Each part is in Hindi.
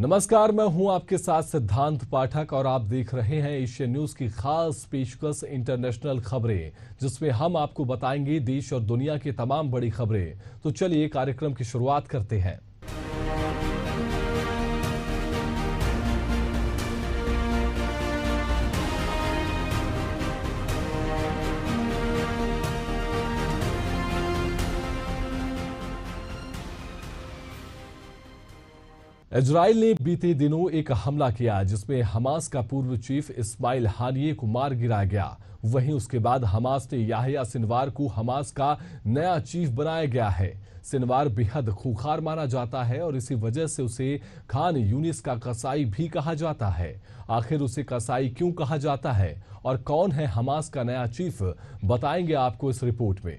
नमस्कार, मैं हूं आपके साथ सिद्धांत पाठक और आप देख रहे हैं एशियन न्यूज की खास पेशकश इंटरनेशनल खबरें, जिसमें हम आपको बताएंगे देश और दुनिया की तमाम बड़ी खबरें। तो चलिए कार्यक्रम की शुरुआत करते हैं। इजराइल ने बीते दिनों एक हमला किया जिसमें हमास का पूर्व चीफ इस्माइल हानिये को मार गिराया गया। वहीं उसके बाद हमास ने याहिया सिनवार को हमास का नया चीफ बनाया गया है। सिनवार बेहद खूंखार माना जाता है और इसी वजह से उसे खान यूनिस का कसाई भी कहा जाता है। आखिर उसे कसाई क्यों कहा जाता है और कौन है हमास का नया चीफ, बताएंगे आपको इस रिपोर्ट में।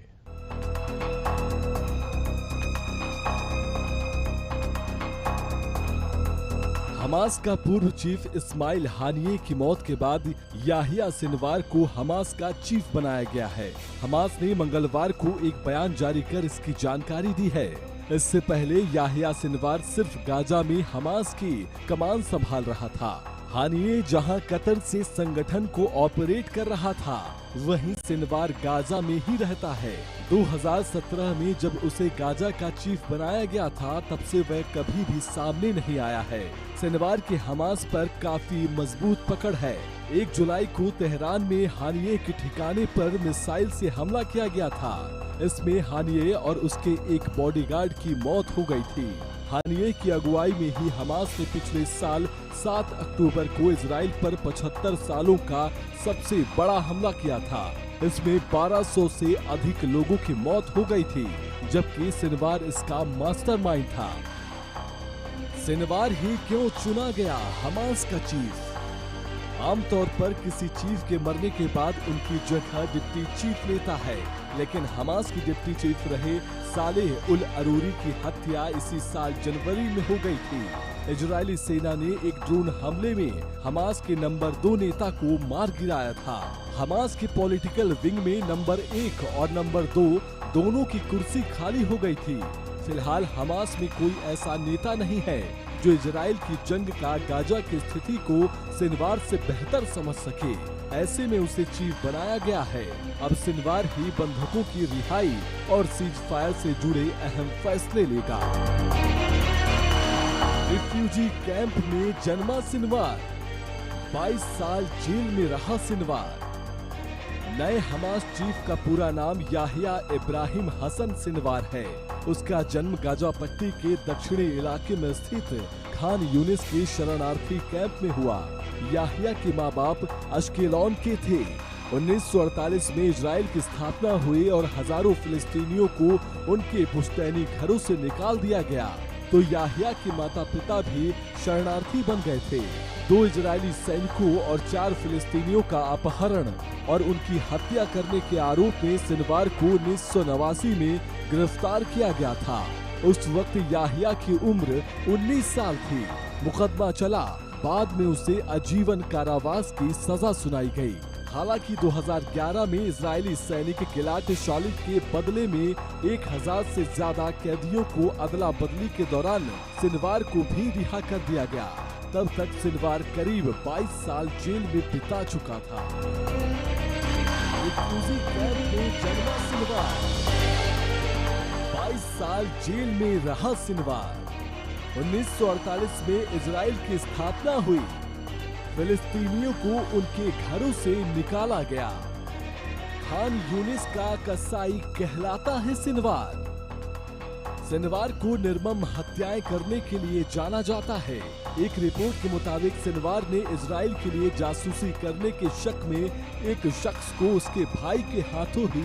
हमास का पूर्व चीफ इस्माइल हानिये की मौत के बाद याहिया सिनवार को हमास का चीफ बनाया गया है। हमास ने मंगलवार को एक बयान जारी कर इसकी जानकारी दी है। इससे पहले याहिया सिनवार सिर्फ गाजा में हमास की कमान संभाल रहा था। हानिये जहां कतर से संगठन को ऑपरेट कर रहा था, वहीं सिनवार गाजा में ही रहता है। 2017 में जब उसे गाजा का चीफ बनाया गया था, तब से वह कभी भी सामने नहीं आया है। सिनवार के हमास पर काफी मजबूत पकड़ है। 1 जुलाई को तेहरान में हानिये के ठिकाने पर मिसाइल से हमला किया गया था। इसमें हानिये और उसके एक बॉडीगार्ड की मौत हो गई थी। हानिये की अगुवाई में ही हमास ने पिछले साल 7 अक्टूबर को इजराइल पर 75 सालों का सबसे बड़ा हमला किया था। इसमें 1200 से अधिक लोगों की मौत हो गई थी, जबकि सिनवार इसका मास्टरमाइंड था। सिनवार ही क्यों चुना गया हमास का चीफ? आमतौर पर किसी चीफ के मरने के बाद उनकी जगह डिप्टी चीफ लेता है, लेकिन हमास की डिप्टी चीफ रहे सालेह उल अरूरी की हत्या इसी साल जनवरी में हो गई थी। इजरायली सेना ने एक ड्रोन हमले में हमास के नंबर 2 नेता को मार गिराया था। हमास के पॉलिटिकल विंग में नंबर 1 और नंबर 2 दोनों की कुर्सी खाली हो गई थी। फिलहाल हमास में कोई ऐसा नेता नहीं है जो इजराइल की जंग का गाजा की स्थिति को सिनवार से बेहतर समझ सके। ऐसे में उसे चीफ बनाया गया है। अब सिनवार ही बंधकों की रिहाई और सीज फायर से जुड़े अहम फैसले लेगा। रिफ्यूजी कैंप में जन्मा सिनवार, 22 साल जेल में रहा सिनवार। नए हमास चीफ का पूरा नाम याहिया इब्राहिम हसन सिनवार है। उसका जन्म गाजा पट्टी के दक्षिणी इलाके में स्थित खान यूनिस के शरणार्थी कैंप में हुआ। याहिया के माँ बाप अश्केलॉन के थे। 1948 में इजराइल की स्थापना हुई और हजारों फिलिस्तीनियों को उनके पुश्तैनी घरों से निकाल दिया गया, तो याहिया के माता पिता भी शरणार्थी बन गए थे। 2 इजरायली सैनिकों और 4 फिलिस्तीनियों का अपहरण और उनकी हत्या करने के आरोप में सिनवार को 1989 में गिरफ्तार किया गया था। उस वक्त याहिया की उम्र 19 साल थी। मुकदमा चला, बाद में उसे आजीवन कारावास की सजा सुनाई गई। हालांकि 2011 में इजरायली सैनिक गिलाद शालिट के बदले में 1000 से ज्यादा कैदियों को अदला बदली के दौरान सिनवार को भी रिहा कर दिया गया। तब तक सिनवार करीब 22 साल जेल में बिता चुका था। रिफ्यूजी कैंप में जन्मा सिनवार, 22 साल जेल में रहा सिनवार। 1948 में इजराइल की स्थापना हुई। फिलिस्तीनियों को उनके घरों से निकाला गया। खान यूनिस का कसाई कहलाता है सिनवार। सिनवार को निर्मम हत्याएं करने के लिए जाना जाता है। एक रिपोर्ट के मुताबिक सिनवार ने इजराइल के लिए जासूसी करने के शक में एक शख्स को उसके भाई के हाथों ही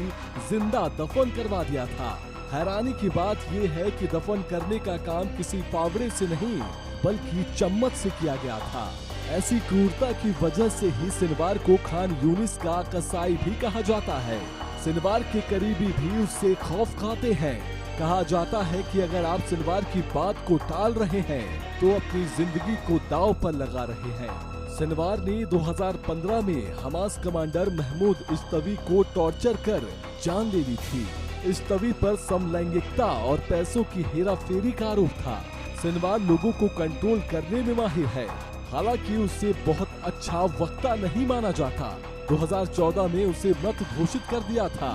जिंदा दफन करवा दिया था। हैरानी की बात यह है कि दफन करने का काम किसी फावड़े से नहीं बल्कि चम्मच से किया गया था। ऐसी क्रूरता की वजह से ही सिनवार को खान यूनिस का कसाई भी कहा जाता है। सिनवार के करीबी भी उससे खौफ खाते हैं। कहा जाता है कि अगर आप सिनवार की बात को टाल रहे हैं तो अपनी जिंदगी को दांव पर लगा रहे हैं। सिनवार ने 2015 में हमास कमांडर महमूद इश्तवी को टॉर्चर कर जान ले ली थी। इश्तवी पर समलैंगिकता और पैसों की हेराफेरी का आरोप था। सिनवार लोगों को कंट्रोल करने में माहिर है। हालांकि उसे बहुत अच्छा वक्ता नहीं माना जाता। 2014 में उसे मृत घोषित कर दिया था,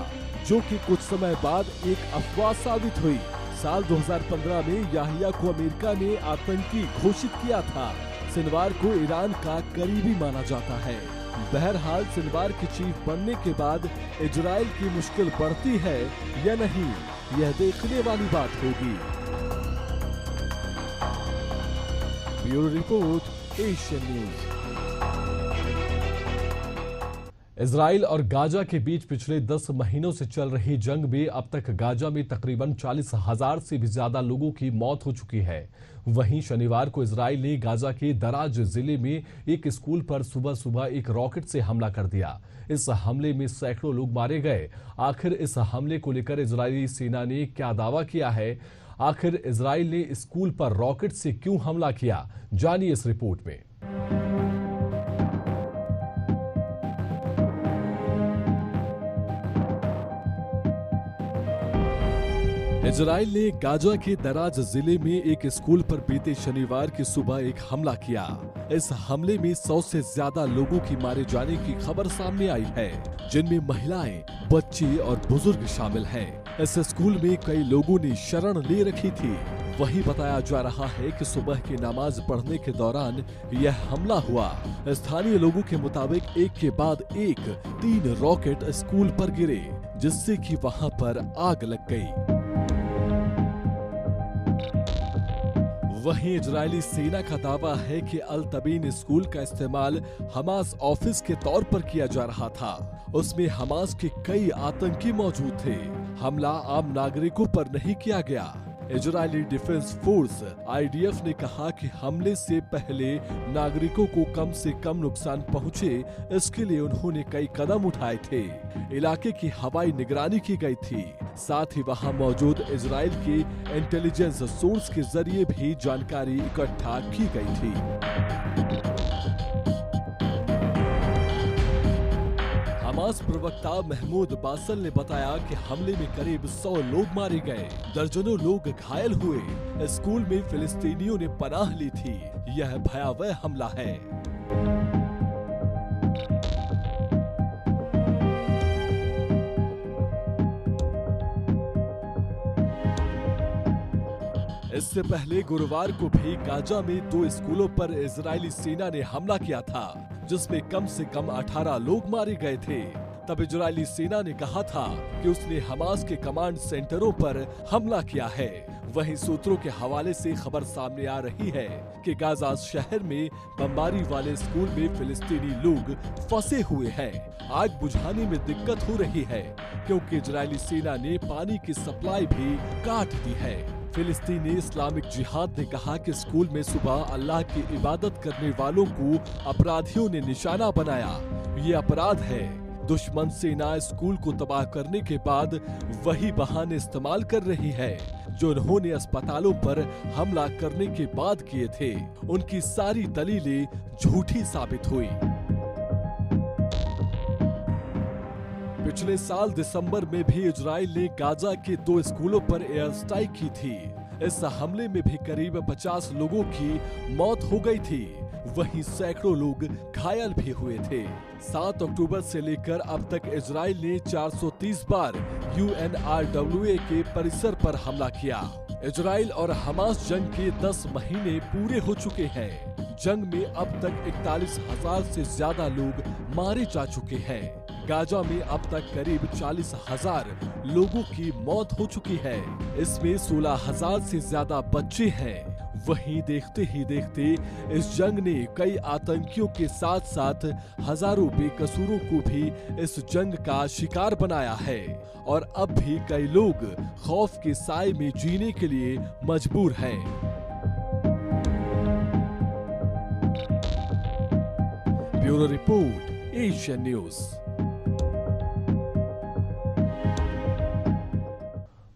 जो कि कुछ समय बाद एक अफवाह साबित हुई। साल 2015 में याहिया को अमेरिका ने आतंकी घोषित किया था। सिनवार को ईरान का करीबी माना जाता है। बहरहाल सिनवार के चीफ बनने के बाद इजराइल की मुश्किल बढ़ती है या नहीं, यह देखने वाली बात होगी। Bureau report, Asian news. Israel और गाजा के बीच पिछले 10 महीनों से चल रही जंग में अब तक गाजा में तकरीबन 40,000 से भी ज्यादा लोगों की मौत हो चुकी है। वहीं शनिवार को इजराइल ने गाजा के दराज जिले में एक स्कूल पर सुबह सुबह एक रॉकेट से हमला कर दिया। इस हमले में सैकड़ों लोग मारे गए। आखिर इस हमले को लेकर इजरायली सेना ने क्या दावा किया है? आखिर इजराइल ने स्कूल पर रॉकेट से क्यों हमला किया? जानिए इस रिपोर्ट में। इजराइल ने गाजा के दराज जिले में एक स्कूल पर बीते शनिवार की सुबह एक हमला किया। इस हमले में 100 से ज्यादा लोगों की मारे जाने की खबर सामने आई है, जिनमें महिलाएं, बच्चे और बुजुर्ग शामिल हैं। इस स्कूल में कई लोगों ने शरण ले रखी थी। वही बताया जा रहा है कि सुबह की नमाज पढ़ने के दौरान यह हमला हुआ। स्थानीय लोगों के मुताबिक एक के बाद एक 3 रॉकेट स्कूल पर गिरे, जिससे कि वहां पर आग लग गई। वहीं इजरायली सेना का दावा है कि अल तबीन स्कूल का इस्तेमाल हमास ऑफिस के तौर पर किया जा रहा था। उसमें हमास के कई आतंकी मौजूद थे। हमला आम नागरिकों पर नहीं किया गया। इजरायली डिफेंस फोर्स IDF ने कहा कि हमले से पहले नागरिकों को कम से कम नुकसान पहुंचे, इसके लिए उन्होंने कई कदम उठाए थे। इलाके की हवाई निगरानी की गई थी। साथ ही वहां मौजूद इजराइल के इंटेलिजेंस सोर्स के जरिए भी जानकारी इकट्ठा की गई थी। हमास प्रवक्ता महमूद बासल ने बताया कि हमले में करीब 100 लोग मारे गए, दर्जनों लोग घायल हुए। स्कूल में फिलिस्तीनियों ने पनाह ली थी। यह भयावह हमला है। इससे पहले गुरुवार को भी गाजा में 2 स्कूलों पर इजरायली सेना ने हमला किया था, जिसमें कम से कम 18 लोग मारे गए थे। तब इजरायली सेना ने कहा था कि उसने हमास के कमांड सेंटरों पर हमला किया है। वहीं सूत्रों के हवाले से खबर सामने आ रही है कि गाजा शहर में बमबारी वाले स्कूल में फिलिस्तीनी लोग फंसे हुए हैं। आग बुझाने में दिक्कत हो रही है, क्योंकि इजरायली सेना ने पानी की सप्लाई भी काट दी है। फिलिस्तीनी इस्लामिक जिहाद ने कहा कि स्कूल में सुबह अल्लाह की इबादत करने वालों को अपराधियों ने निशाना बनाया। ये अपराध है। दुश्मन सेना स्कूल को तबाह करने के बाद वही बहाने इस्तेमाल कर रही है, जो उन्होंने अस्पतालों पर हमला करने के बाद किए थे। उनकी सारी दलीलें झूठी साबित हुई। पिछले साल दिसंबर में भी इजराइल ने गाजा के 2 स्कूलों पर एयर स्ट्राइक की थी। इस हमले में भी करीब 50 लोगों की मौत हो गई थी। वहीं सैकड़ों लोग घायल भी हुए थे। 7 अक्टूबर से लेकर अब तक इजराइल ने 430 बार UNRWA के परिसर पर हमला किया। इजराइल और हमास जंग के 10 महीने पूरे हो चुके हैं। जंग में अब तक 41,000 से ज्यादा लोग मारे जा चुके हैं। गाजा में अब तक करीब 40,000 लोगों की मौत हो चुकी है। इसमें 16,000 से ज्यादा बच्चे हैं। वहीं देखते ही देखते इस जंग ने कई आतंकियों के साथ साथ हजारों बेकसूरों को भी इस जंग का शिकार बनाया है, और अब भी कई लोग खौफ के साए में जीने के लिए मजबूर हैं। Bureau report, Asian news.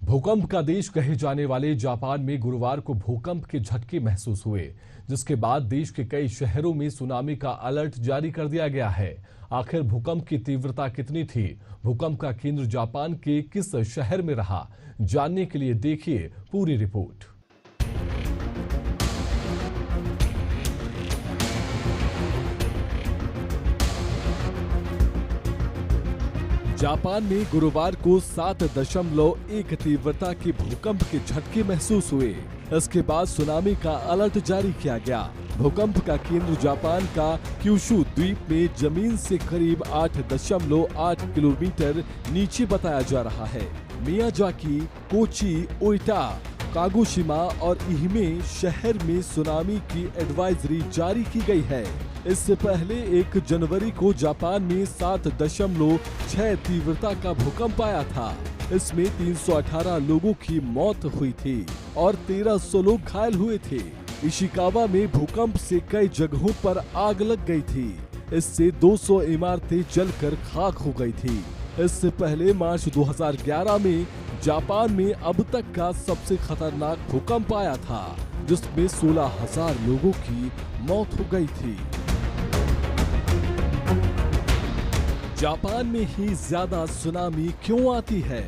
भूकंप का देश कहे जाने वाले जापान में गुरुवार को भूकंप के झटके महसूस हुए, जिसके बाद देश के कई शहरों में सुनामी का अलर्ट जारी कर दिया गया है। आखिर भूकंप की तीव्रता कितनी थी? भूकंप का केंद्र जापान के किस शहर में रहा? जानने के लिए देखिए पूरी रिपोर्ट। जापान में गुरुवार को 7.1 तीव्रता के भूकंप के झटके महसूस हुए। इसके बाद सुनामी का अलर्ट जारी किया गया। भूकंप का केंद्र जापान का क्यूशु द्वीप में जमीन से करीब 8.8 किलोमीटर नीचे बताया जा रहा है। मियाजाकी, कोची, ओइटा, कागोशिमा और इहिमे शहर में सुनामी की एडवाइजरी जारी की गई है। इससे पहले 1 जनवरी को जापान में 7.6 तीव्रता का भूकंप आया था। इसमें 318 लोगों की मौत हुई थी और 1300 लोग घायल हुए थे। इशिकावा में भूकंप से कई जगहों पर आग लग गई थी। इससे 200 इमारतें जलकर खाक हो गई थी। इससे पहले मार्च 2011 में जापान में अब तक का सबसे खतरनाक भूकंप आया था, जिसमें 16,000 लोगों की मौत हो गई थी। जापान में ही ज्यादा सुनामी क्यों आती है?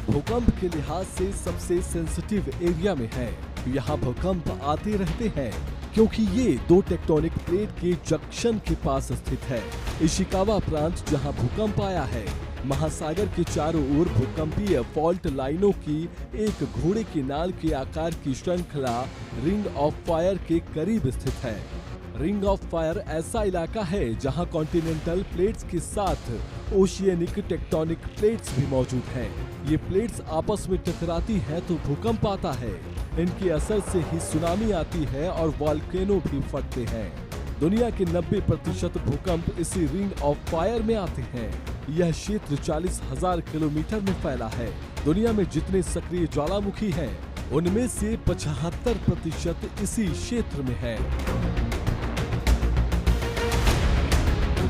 भूकंप के लिहाज से सबसे सेंसिटिव एरिया में है। यहाँ भूकंप आते रहते हैं क्योंकि ये 2 टेक्टोनिक प्लेट के जंक्शन के पास स्थित है। इशिकावा प्रांत जहाँ भूकंप आया है, महासागर के चारों ओर भूकंपीय फॉल्ट लाइनों की एक घोड़े की नाल के आकार की श्रृंखला रिंग ऑफ फायर के करीब स्थित है। रिंग ऑफ फायर ऐसा इलाका है जहां कॉन्टिनेंटल प्लेट्स के साथ ओशियनिक टेक्टोनिक प्लेट्स भी मौजूद हैं। ये प्लेट्स आपस में टकराती हैं तो भूकंप आता है। इनके असर से ही सुनामी आती है और वॉल्केनो भी फटते हैं। दुनिया के 90% भूकंप इसी रिंग ऑफ फायर में आते हैं। यह क्षेत्र 40,000 किलोमीटर में फैला है। दुनिया में जितने सक्रिय ज्वालामुखी हैं, उनमें से 75% इसी क्षेत्र में है।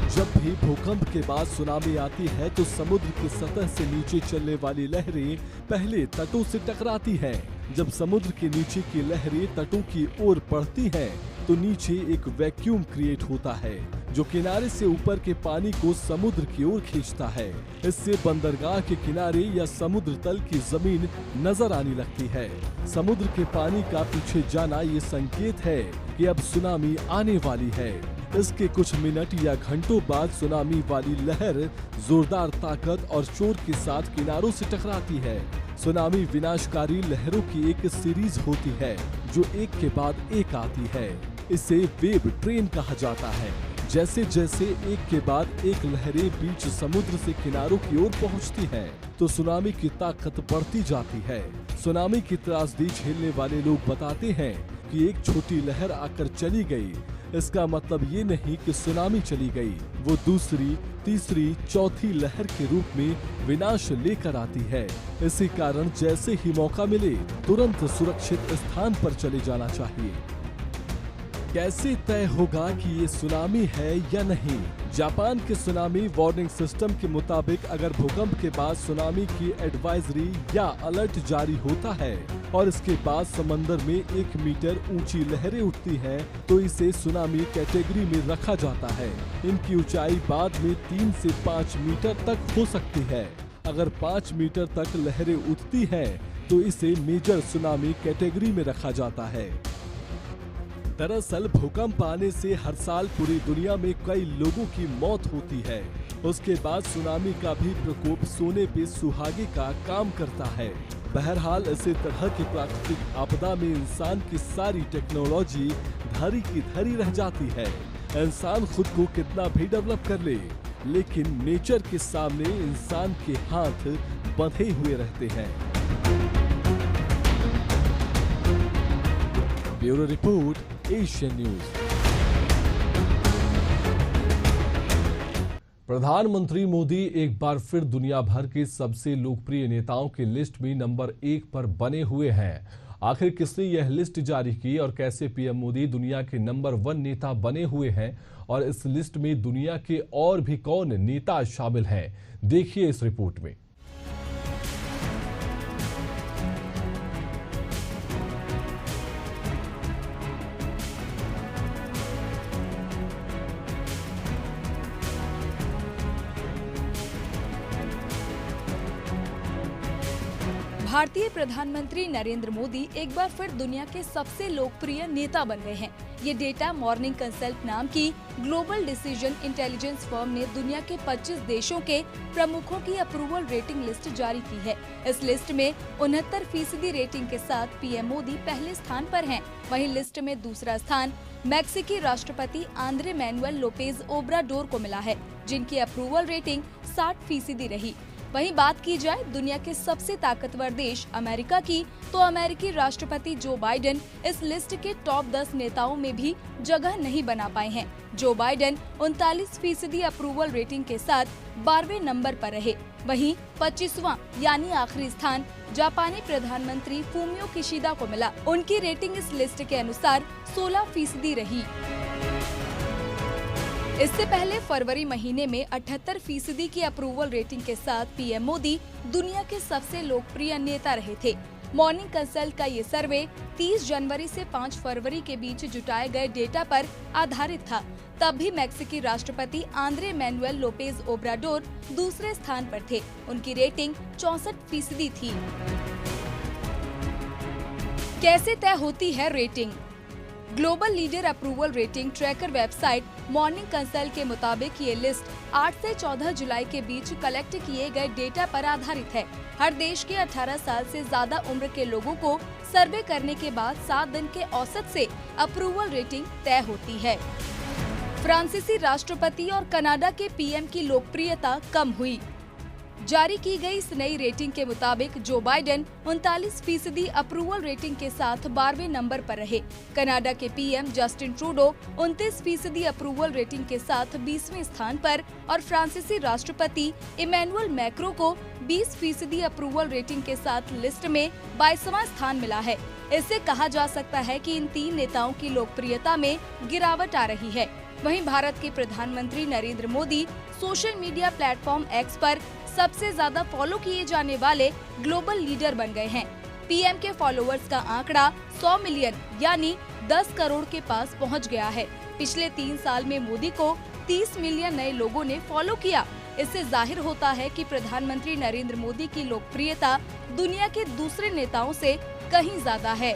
जब भी भूकंप के बाद सुनामी आती है तो समुद्र की सतह से नीचे चलने वाली लहरें पहले तटों से टकराती हैं। जब समुद्र के नीचे की लहरें तटों की ओर बढ़ती हैं, तो नीचे एक वैक्यूम क्रिएट होता है जो किनारे से ऊपर के पानी को समुद्र की ओर खींचता है। इससे बंदरगाह के किनारे या समुद्र तल की जमीन नजर आने लगती है। समुद्र के पानी का पीछे जाना ये संकेत है कि अब सुनामी आने वाली है। इसके कुछ मिनट या घंटों बाद सुनामी वाली लहर जोरदार ताकत और शोर के साथ किनारों से टकराती है। सुनामी विनाशकारी लहरों की एक सीरीज होती है जो एक के बाद एक आती है। इसे वेव ट्रेन कहा जाता है। जैसे जैसे एक के बाद एक लहरें बीच समुद्र से किनारों की ओर पहुंचती हैं, तो सुनामी की ताकत बढ़ती जाती है। सुनामी की त्रासदी झेलने वाले लोग बताते हैं कि एक छोटी लहर आकर चली गई, इसका मतलब ये नहीं कि सुनामी चली गई। वो दूसरी, तीसरी, चौथी लहर के रूप में विनाश लेकर आती है। इसी कारण जैसे ही मौका मिले तुरंत सुरक्षित स्थान पर चले जाना चाहिए। कैसे तय होगा कि ये सुनामी है या नहीं? जापान के सुनामी वार्निंग सिस्टम के मुताबिक अगर भूकंप के बाद सुनामी की एडवाइजरी या अलर्ट जारी होता है और इसके बाद समंदर में 1 मीटर ऊंची लहरें उठती हैं, तो इसे सुनामी कैटेगरी में रखा जाता है। इनकी ऊंचाई बाद में 3 से 5 मीटर तक हो सकती है। अगर 5 मीटर तक लहरें उठती हैं, तो इसे मेजर सुनामी कैटेगरी में रखा जाता है। दरअसल भूकंप आने से हर साल पूरी दुनिया में कई लोगों की मौत होती है। उसके बाद सुनामी का भी प्रकोप सोने पे सुहागे का काम करता है। बहरहाल इसी तरह की प्राकृतिक आपदा में इंसान की सारी टेक्नोलॉजी धरी की धरी रह जाती है। इंसान खुद को कितना भी डेवलप कर ले, लेकिन नेचर के सामने इंसान के हाथ बंधे हुए रहते हैं। Bureau report, Asian news. प्रधानमंत्री मोदी एक बार फिर दुनिया भर के सबसे लोकप्रिय नेताओं की लिस्ट में नंबर 1 पर बने हुए हैं। आखिर किसने यह लिस्ट जारी की और कैसे पीएम मोदी दुनिया के नंबर 1 नेता बने हुए हैं और इस लिस्ट में दुनिया के और भी कौन नेता शामिल हैं, देखिए इस रिपोर्ट में। भारतीय प्रधानमंत्री नरेंद्र मोदी एक बार फिर दुनिया के सबसे लोकप्रिय नेता बन गए हैं। ये डेटा मॉर्निंग कंसल्ट नाम की ग्लोबल डिसीजन इंटेलिजेंस फर्म ने दुनिया के 25 देशों के प्रमुखों की अप्रूवल रेटिंग लिस्ट जारी की है। इस लिस्ट में 69% रेटिंग के साथ पीएम मोदी पहले स्थान पर हैं। वहीं लिस्ट में दूसरा स्थान मैक्सिकी राष्ट्रपति आंद्रे मैनुएल लोपेज ओब्राडोर को मिला है, जिनकी अप्रूवल रेटिंग 60% रही। वहीं बात की जाए दुनिया के सबसे ताकतवर देश अमेरिका की, तो अमेरिकी राष्ट्रपति जो बाइडेन इस लिस्ट के टॉप 10 नेताओं में भी जगह नहीं बना पाए हैं। जो बाइडेन 39% अप्रूवल रेटिंग के साथ 12वें नंबर पर रहे। वहीं 25वां यानी आखिरी स्थान जापानी प्रधानमंत्री फूमियो किशिदा को मिला। उनकी रेटिंग इस लिस्ट के अनुसार 16% रही। इससे पहले फरवरी महीने में 78% की अप्रूवल रेटिंग के साथ पीएम मोदी दुनिया के सबसे लोकप्रिय नेता रहे थे। मॉर्निंग कंसल्ट का ये सर्वे 30 जनवरी से 5 फरवरी के बीच जुटाए गए डेटा पर आधारित था। तब भी मैक्सिकी राष्ट्रपति आंद्रे मैनुएल लोपेज ओब्राडोर दूसरे स्थान पर थे। उनकी रेटिंग 64% थी। कैसे तय होती है rating? Global leader approval rating tracker website morning consult के मुताबिक ये लिस्ट 8 से 14 जुलाई के बीच कलेक्ट किए गए डेटा पर आधारित है। हर देश के 18 साल से ज्यादा उम्र के लोगों को सर्वे करने के बाद 7 दिन के औसत से अप्रूवल रेटिंग तय होती है। फ्रांसीसी राष्ट्रपति और कनाडा के पीएम की लोकप्रियता कम हुई। जारी की गई इस नई रेटिंग के मुताबिक जो बाइडेन 39% अप्रूवल रेटिंग के साथ 12वें नंबर पर रहे। कनाडा के PM Justin Trudeau 29% approval rating के साथ 20वें स्थान पर और फ्रांसीसी राष्ट्रपति इमैनुअल मैक्रों को 20% अप्रूवल रेटिंग के साथ लिस्ट में 22वां स्थान मिला है। इससे कहा जा सकता है कि इन 3 नेताओं की लोकप्रियता में गिरावट आ रही है। वहीं भारत के प्रधानमंत्री Narendra Modi social media platform x पर सबसे ज्यादा फॉलो किए जाने वाले ग्लोबल लीडर बन गए हैं। पीएम के फॉलोअर्स का आंकड़ा 100 मिलियन यानी 10 करोड़ के पास पहुंच गया है। पिछले 3 साल में मोदी को 30 मिलियन नए लोगों ने फॉलो किया। इससे जाहिर होता है कि प्रधानमंत्री नरेंद्र मोदी की लोकप्रियता दुनिया के दूसरे नेताओं से कहीं ज्यादा है।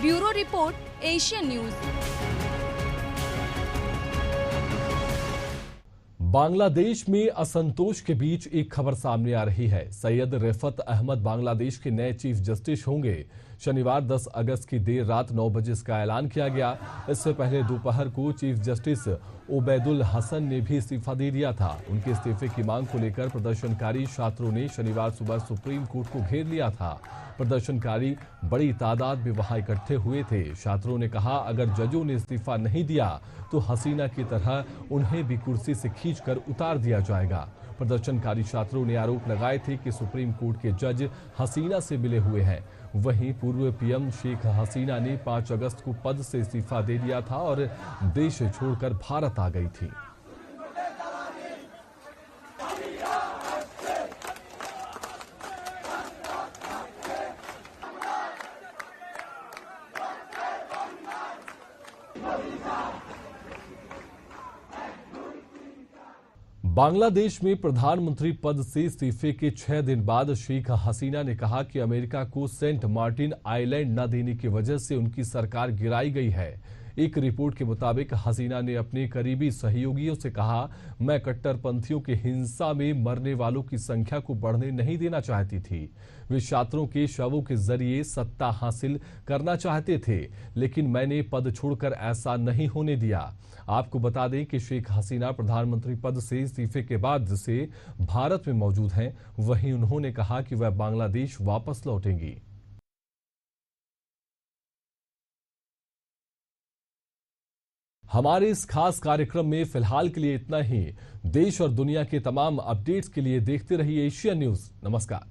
Bureau report, Asian news. Bangladesh में असंतोष के बीच एक खबर सामने आ रही है। सैयद रिफत अहमद बांग्लादेश के नए चीफ जस्टिस होंगे। शनिवार 10 अगस्त की देर रात 9 बजे इसका ऐलान किया गया। इससे पहले दोपहर को चीफ जस्टिस ओबैदुल हसन ने भी इस्तीफा दे दिया था। उनके इस्तीफे की मांग को लेकर प्रदर्शनकारी छात्रों ने शनिवार सुबह सुप्रीम कोर्ट को घेर लिया था। प्रदर्शनकारी बड़ी तादाद में वहां इकट्ठे हुए थे। छात्रों ने कहा, अगर जजों ने इस्तीफा नहीं दिया तो हसीना की तरह उन्हें भी कुर्सी से खींचकर उतार दिया जाएगा। प्रदर्शनकारी छात्रों ने आरोप लगाए थे कि सुप्रीम कोर्ट के जज हसीना से मिले हुए हैं। वहीं पूर्व पीएम शेख हसीना ने 5 अगस्त को पद से इस्तीफा दे दिया था और देश छोड़कर भारत आ गई थी। बांग्लादेश में प्रधानमंत्री पद से इस्तीफे के 6 दिन बाद शेख हसीना ने कहा कि अमेरिका को सेंट मार्टिन आइलैंड न देने की वजह से उनकी सरकार गिराई गई है। एक रिपोर्ट के मुताबिक हसीना ने अपने करीबी सहयोगियों से कहा, मैं कट्टरपंथियों की हिंसा में मरने वालों की संख्या को बढ़ने नहीं देना चाहती थी। वे छात्रों के शवों के जरिए सत्ता हासिल करना चाहते थे, लेकिन मैंने पद छोड़कर ऐसा नहीं होने दिया। आपको बता दें कि शेख हसीना प्रधानमंत्री पद से इस्तीफे के बाद से भारत में मौजूद हैं। वहीं उन्होंने कहा कि वह बांग्लादेश वापस लौटेंगी। हमारे इस खास कार्यक्रम में फिलहाल के लिए इतना ही। देश और दुनिया के तमाम अपडेट्स के लिए देखते रहिए एशियन न्यूज। नमस्कार।